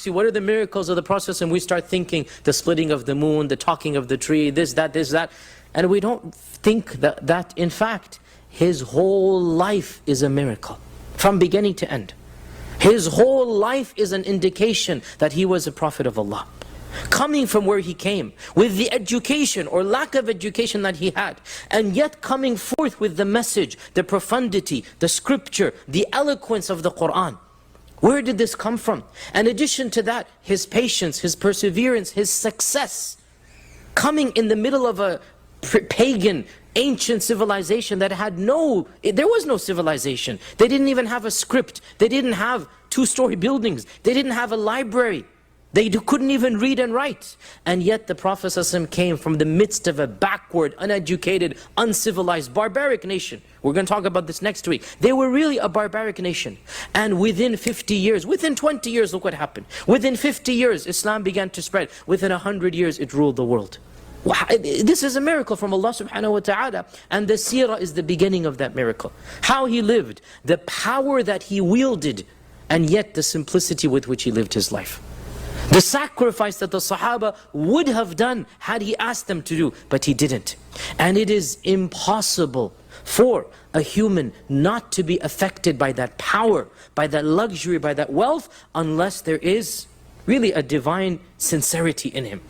you, what are the miracles of the Prophet? And we start thinking the splitting of the moon, the talking of the tree, this, that. And we don't think that in fact, his whole life is a miracle, from beginning to end. His whole life is an indication that he was a prophet of Allah. Coming from where he came, with the education or lack of education that he had, and yet coming forth with the message, the profundity, the scripture, the eloquence of the Quran. Where did this come from? In addition to that, his patience, his perseverance, his success. Coming in the middle of a pagan, ancient civilization that had there was no civilization. They didn't even have a script. They didn't have two-story buildings. They didn't have a library. They couldn't even read and write. And yet the Prophet ﷺ came from the midst of a backward, uneducated, uncivilized, barbaric nation. We're going to talk about this next week. They were really a barbaric nation. And within 50 years, within 20 years, look what happened. Within 50 years, Islam began to spread. Within 100 years, it ruled the world. This is a miracle from Allah subhanahu wa ta'ala. And the seerah is the beginning of that miracle. How he lived, the power that he wielded, and yet the simplicity with which he lived his life. The sacrifice that the Sahaba would have done had he asked them to do, but he didn't. And it is impossible for a human not to be affected by that power, by that luxury, by that wealth, unless there is really a divine sincerity in him.